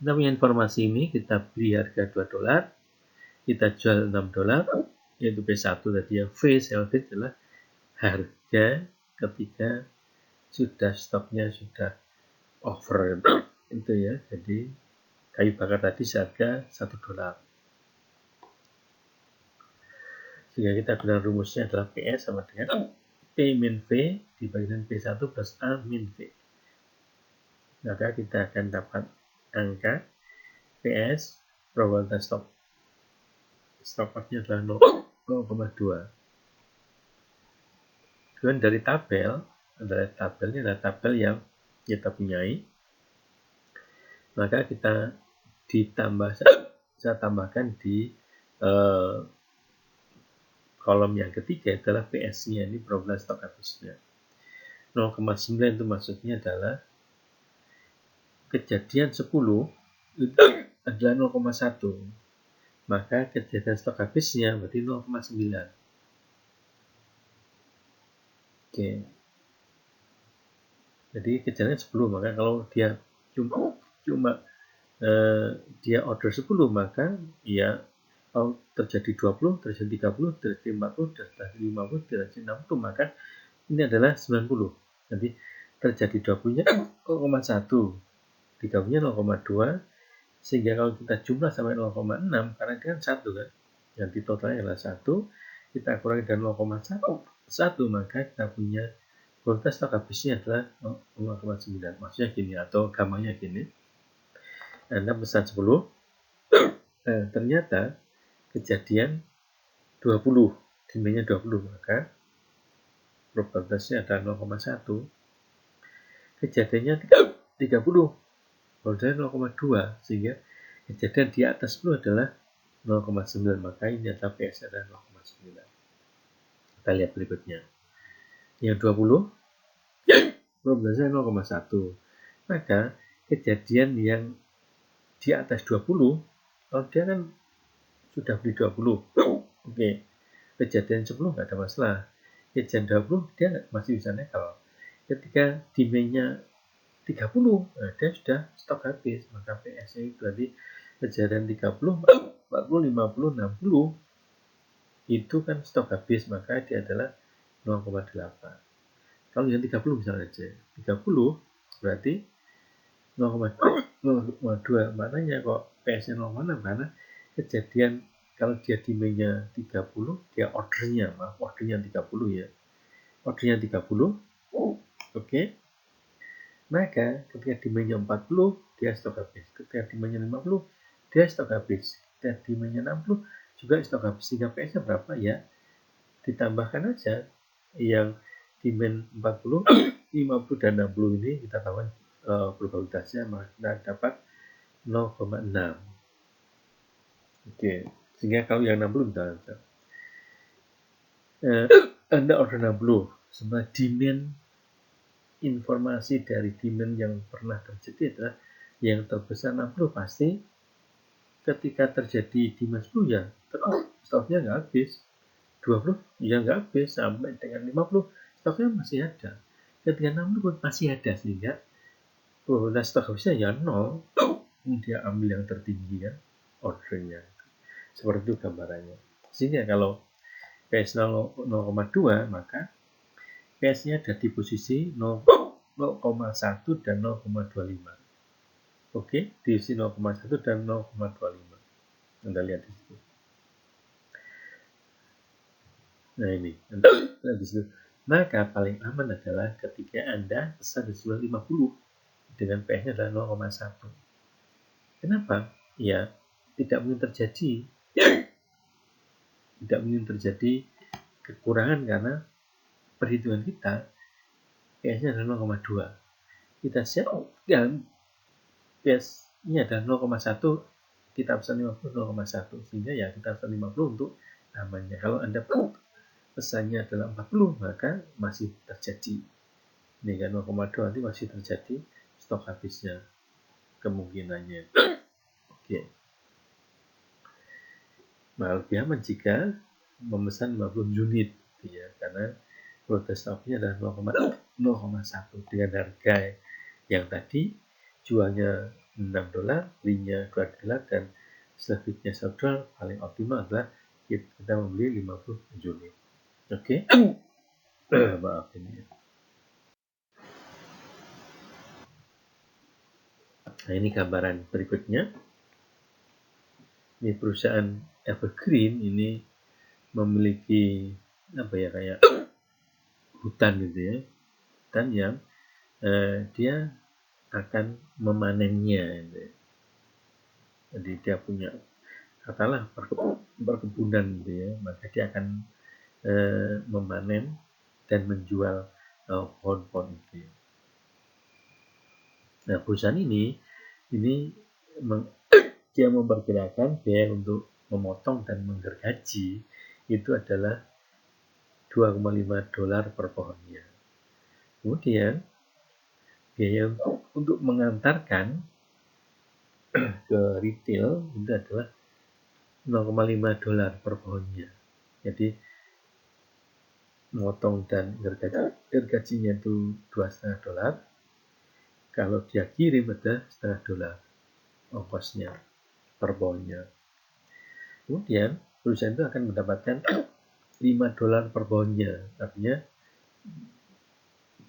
kita punya informasi ini, kita beli harga $2, kita jual $6, yaitu P1 tadi ya. V sell bid adalah harga ketika sudah stoknya sudah over itu ya. Jadi kayu bakar tadi seharga $1. Sehingga kita gunakan rumusnya adalah PS sama dengan P min V dibagi dengan P1 plus A min V. Maka kita akan dapat angka PS, probabilitas stok loss-nya adalah 0,2. Kemudian dari tabelnya adalah tabel yang kita punyai. Maka kita saya tambahkan di kolom yang ketiga adalah PS-nya, ini probabilitas stok habisnya. 0,9 itu maksudnya adalah kejadian 10 itu adalah 0,1. Maka kejadian stok habisnya berarti 0,9. Oke. Jadi kejadiannya 10, maka kalau dia cuma dia order 10, maka ya kalau terjadi 20, terjadi 30, terjadi 40, terjadi 50, terjadi 60, maka ini adalah 90. Jadi terjadi 20-nya 0,1, 30-nya 0,2, sehingga kalau kita jumlah sampai 0,6, karena ini kan 1 kan, jadi totalnya adalah 1, kita kurangi dari 0,1, maka kita punya probabilitas stok habisnya adalah 0,9. Maksudnya gini, atau gampangnya gini, Anda pesan 10, ternyata kejadian 20, demandnya 20, maka probabilitasnya adalah 0,1. Kejadiannya 30, probabilitasnya 0,2, sehingga kejadian di atas 10 adalah 0,9, maka ini adalah PS adalah 0,9. Kita lihat berikutnya. Yang 20, probabilitasnya 0,1. Maka kejadian yang di atas 20, kalau dia kan sudah beli 20, oke, kejadian 10 nggak ada masalah. Kejadian 20 dia masih bisa nekel. Ketika demand-nya 30, dia sudah stok habis, maka PS-nya itu berarti kejadian 30, 40, 50, 60 itu kan stok habis, maka dia adalah 0,8. Kalau yang 30 misalnya aja, 30 berarti 0,2, maknanya kok PS-nya 0,6, karena kejadian kalau dia demand-nya 30, dia ordernya 30 ya. Ordernya 30, oke. Maka ketika demand-nya 40, dia stok habis. Ketika demand-nya 50, dia stok habis. Ketika demand-nya 60, juga stok habis. Sehingga PS-nya berapa ya? Ditambahkan aja yang demand 40, 50 dan 60 ini kita tambahkan probabilitasnya, maka kita dapat 0,6. Oke, sehingga kalau yang 60 misalnya Anda order 60, sebenarnya demand, informasi dari demand yang pernah terjadi adalah yang terbesar 60, pasti ketika terjadi demand 10 ya stoknya nggak habis. 20 ya nggak habis, sampai dengan 50 stoknya masih ada. Ketika 60 pun masih ada, sehingga stok habisnya ya 0. Dia ambil yang tertinggi kan ordernya. Seperti itu gambarannya. Sehingga kalau PS 0,2, maka PS-nya ada di posisi 0,1 dan 0,25. Oke, di sisi 0,1 dan 0,25. Anda lihat di situ. Nah ini, Anda lihat di situ. Maka paling aman adalah ketika Anda pesan di 50 dengan PS-nya adalah 0,1. Kenapa? Ya, tidak mungkin terjadi kekurangan karena perhitungan kita PS-nya adalah 0,2. Kita siap dan PS-nya adalah 0,1, kita pesan 50 0,1, sehingga ya kita pesan 50 untuk amannya. Kalau Anda pesannya adalah 40, maka masih terjadi ini kan 0,2, nanti masih terjadi stok habisnya kemungkinannya. Oke. Nah, lebih aman jika memesan 50 unit ya, karena kualitas stoknya adalah 0,1 dengan harga yang tadi jualnya $6, belinya $2, dan selanjutnya $1, paling optimal adalah kita membeli 50 unit. Oke. Maaf ini. Nah, ini gambaran berikutnya. Ini perusahaan Evergreen ini memiliki kayak hutan gitu ya, hutan yang dia akan memanennya gitu ya. Jadi dia punya katalah perkebunan gitu ya, maka dia akan memanen dan menjual pohon-pohon itu. Nah, perusahaan ini dia memperkirakan biaya untuk memotong dan menggergaji itu adalah $2,5 per pohonnya. Kemudian biaya untuk mengantarkan ke retail itu adalah $0,5 per pohonnya. Jadi memotong dan gergajinya itu $2,5. Kalau dia kirim ada $0,5 ongkosnya per pohonnya. Kemudian perusahaan itu akan mendapatkan $5 per pohonnya, artinya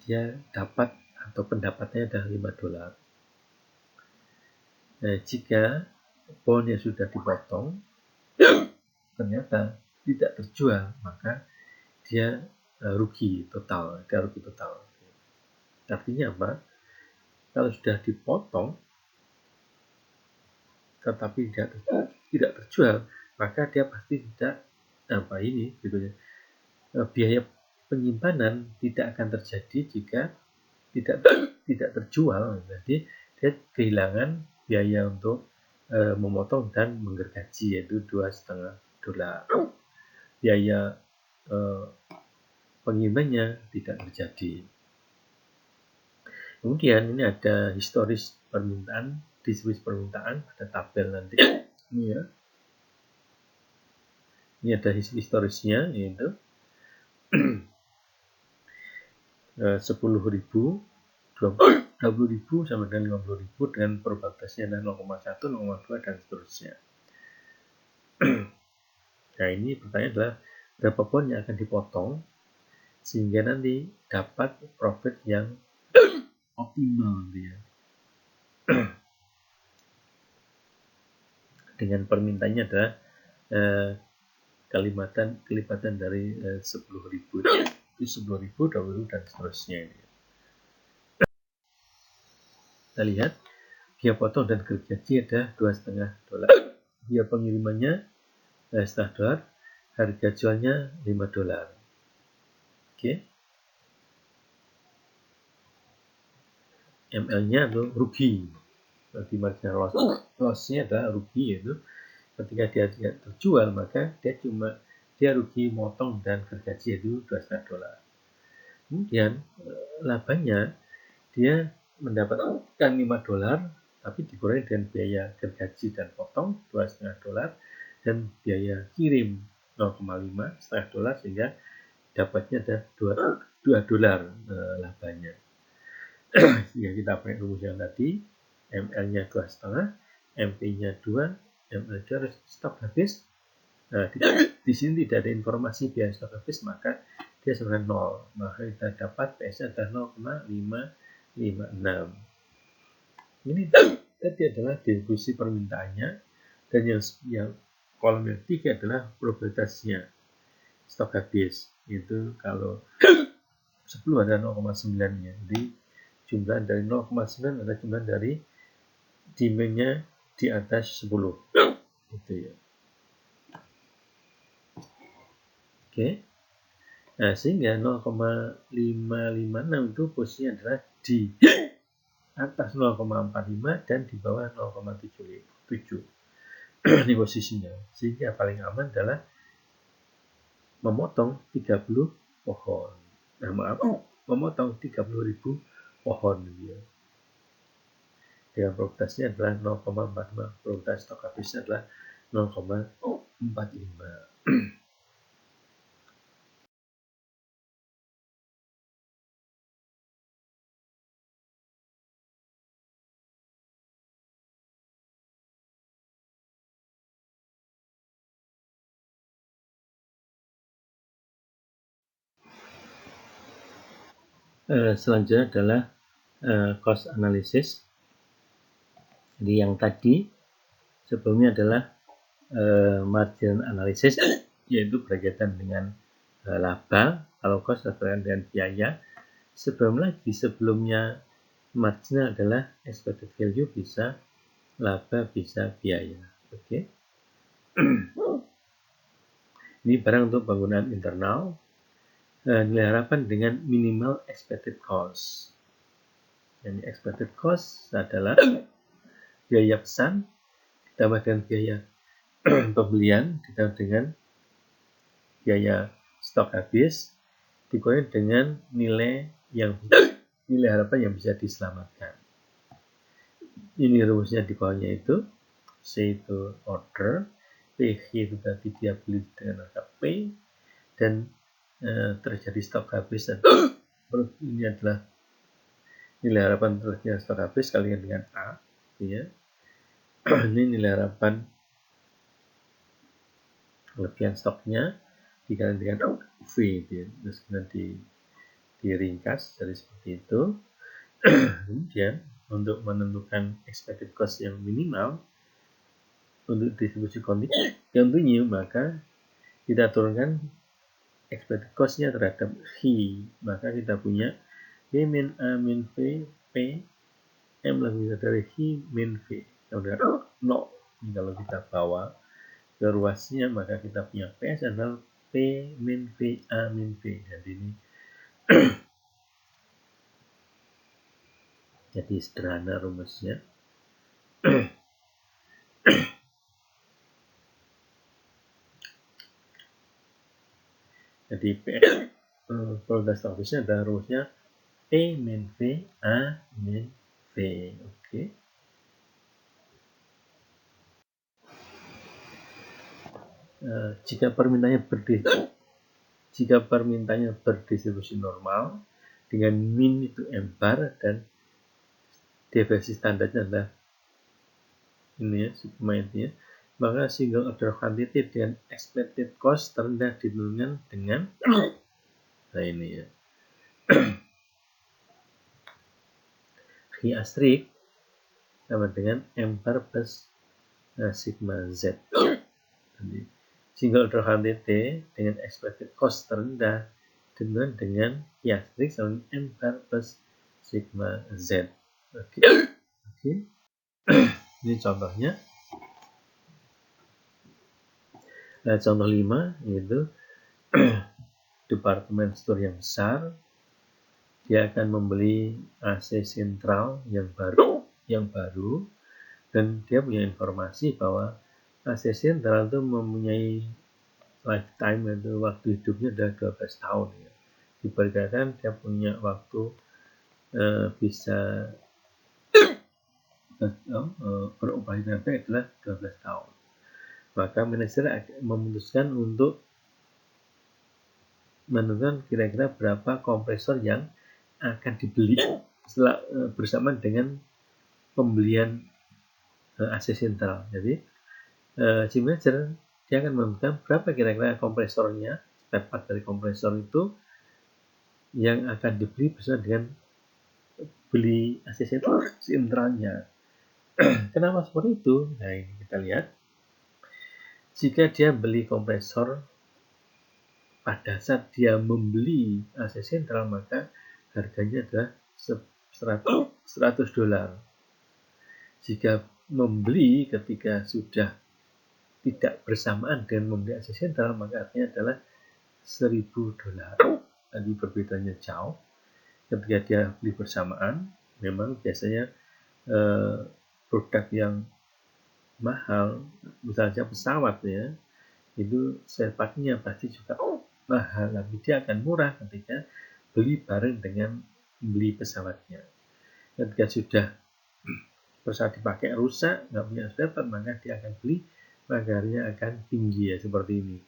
dia dapat atau pendapatannya adalah $5. Nah, jika pohonnya sudah dipotong ternyata tidak terjual, maka dia rugi total. Artinya apa? Kalau sudah dipotong tetapi tidak terjual, maka dia pasti tidak biaya penyimpanan tidak akan terjadi jika tidak terjual. Jadi dia kehilangan biaya untuk memotong dan menggergaji, yaitu $2,5. Biaya pengirimannya tidak terjadi. Kemudian ini ada historis permintaan, distribusi permintaan, ada tabel nanti. Ini ya. Ini ada historisnya, yaitu 10.000, 20.000 sama dengan 50.000 dengan probabilitasnya adalah 0,1, 0,2 dan seterusnya. Nah, ini pertanyaan adalah berapa pohon yang akan dipotong sehingga nanti dapat profit yang optimal dia. Dengan permintaannya adalah kelipatan dari 10.000. Itu 10.000, 20.000 dan seterusnya. Kita lihat biaya potong dan gergaji ada $2,5. Biaya pengirimannya $0,5, harga jualnya $5. Oke. ML-nya itu rugi. Berarti marginal loss-nya adalah rugi, yaitu ketika dia tidak terjual maka dia rugi motong dan gergaji, itu $2,5. Kemudian labanya dia mendapatkan $5 tapi dikurangi dengan biaya gergaji dan potong $2,5 dan biaya kirim 0,5 $0,5 sehingga dapatnya ada $2 labanya. Ya, kita pakai rumus yang tadi, ML-nya 2,5, MP-nya 2, ML-nya stok habis, Nah, di sini tidak ada informasi biaya stok habis, maka dia sebenarnya 0. Maka kita dapat PS adalah 0,556. Ini tadi adalah distribusi permintaannya, dan yang kolom yang 3 adalah probabilitasnya stok habis. Itu kalau 10 ada 0,9-nya. Jadi jumlah dari 0,9 adalah jumlah dari demand-nya di atas 10. Gitu ya. Oke. Nah, sehingga 0,556 itu posisinya adalah di atas 0,45 dan di bawah 0,77. Ini posisinya. Sehingga paling aman adalah memotong 30 pohon. Nah, maaf, memotong 30.000 pohon. Ya. Dengan probabilitasnya adalah 0,45. Probabilitas stok habisnya adalah 0,45. Selanjutnya adalah cost analysis. Jadi yang tadi sebelumnya adalah margin analysis, yaitu berkaitan dengan laba. Kalau cost berkaitan dengan biaya. Sebelumnya margin adalah expected value, bisa laba, bisa biaya. Oke. Ini barang untuk penggunaan internal. Nilai harapan dengan minimal expected cost. Jadi expected cost adalah biaya pesan ditambah dengan biaya pembelian ditambah dengan biaya stok habis dikurangi dengan nilai harapan yang bisa diselamatkan. Ini rumusnya di bawahnya itu. C itu order, PH itu berarti dia beli dengan harga P, dan terjadi stok habis, dan ini adalah nilai harapan terjadi stok habis kalian dengan A, ya. Ini nilai harapan kelebihan stoknya dikali dengan V, ya. Terus kemudian diringkas dari seperti itu. Kemudian untuk menentukan expected cost yang minimal untuk distribusi continue, maka kita turunkan expected cost-nya terhadap Hi, maka kita punya P min A min V, P, M lebih dari Hi min V. Kemudian 0. Ini kalau kita bawa ke ruasnya, maka kita punya PS adalah P min V, A min V. Jadi ini jadi sederhana rumusnya. Jadi probabilitas stok habisnya adalah rumusnya P min V, A min V. Oke. Jika permintaannya berdistribusi normal dengan min itu M bar dan deviasi standarnya adalah ini ya, sigma itu ya, maka single order quantity dengan expected cost terendah ditentukan dengan ini ya, I asterisk sama dengan M bar plus sigma Z. Jadi single order quantity dengan expected cost terendah ditentukan dengan I asterisk sama M bar plus sigma Z. Oke. Ini contohnya. Nah, contoh 5 yaitu departemen store yang besar, dia akan membeli AC sentral yang baru, dan dia punya informasi bahwa AC sentral itu mempunyai lifetime, itu waktu hidupnya adalah 12 tahun ya. Diperkirakan dia punya waktu bisa beroperasi adalah 12 tahun. Maka manajer memutuskan untuk menentukan kira-kira berapa kompresor yang akan dibeli setelah bersamaan dengan pembelian AC sentral. Jadi si manajer dia akan menentukan berapa kira-kira kompresornya, spare part dari kompresor itu yang akan dibeli bersama dengan beli ACC sentralnya. Kenapa seperti itu? Nah, ini kita lihat. Jika dia beli kompresor pada saat dia membeli AC sentral, maka harganya adalah $100. Jika membeli ketika sudah tidak bersamaan dengan membeli AC sentral, maka artinya adalah $1.000. Tadi perbedaannya jauh. Ketika dia beli bersamaan, memang biasanya produk yang mahal, misalnya pesawat ya, itu spare part-nya pasti juga mahal, tapi dia akan murah ketika beli bareng dengan beli pesawatnya. Ketika sudah pesawat dipakai rusak, nggak punya spare part, maka dia akan beli, maka harganya akan tinggi ya, seperti ini.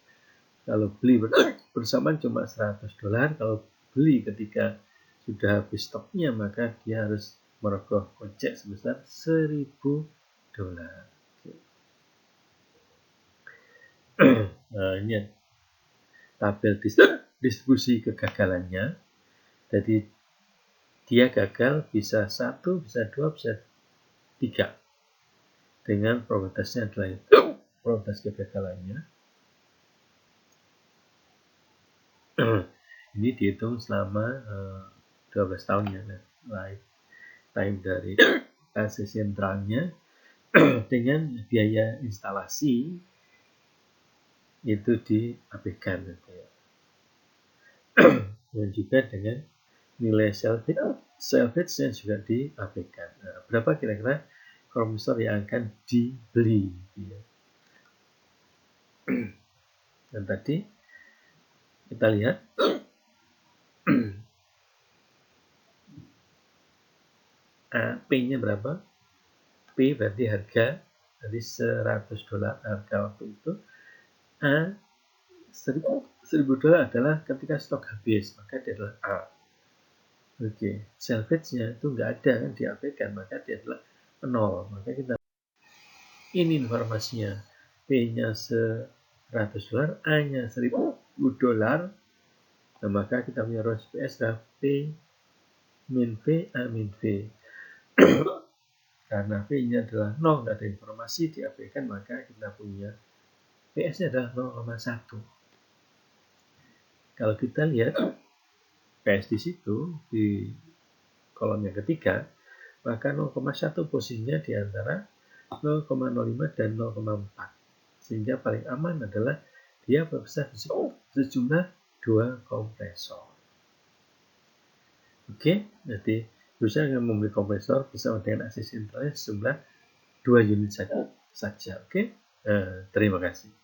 Kalau beli bersamaan cuma $100, kalau beli ketika sudah habis stoknya, maka dia harus merogoh kocek sebesar $1.000. Nah, ini tabel distribusi kegagalannya. Jadi dia gagal bisa 1, bisa 2, bisa 3. Dengan probabilitasnya adalah itu. Probabilitas kegagalannya. Ini dihitung selama 12 tahun ya. Lifetime dari AC sentralnya dengan biaya instalasi itu diabaikan gitu ya. Dan juga dengan nilai salvage-nya juga diabaikan. Nah, berapa kira-kira kompresor yang akan dibeli? Gitu ya. Dan tadi kita lihat P-nya berapa? P berarti harga dari $100 harga waktu itu. A $1.000 adalah ketika stok habis, maka dia adalah A. Oke, salvage-nya itu nggak ada kan, diabaikan, maka dia adalah 0. Maka kita ini informasinya. P-nya $100, A-nya $1.000. Nah, maka kita punya ruang PS adalah P min V, A min V. Karena V-nya adalah 0, nggak ada informasi, diabaikan, maka kita punya PS-nya adalah 0,1. Kalau kita lihat PS di situ, di kolom yang ketiga, maka 0,1 posisinya di antara 0,05 dan 0,4. Sehingga paling aman adalah dia berpisah di sejumlah 2 kompresor. Oke, jadi berusaha dengan membeli kompresor bersama dengan AC sentralnya sejumlah 2 unit saja. Oke, terima kasih.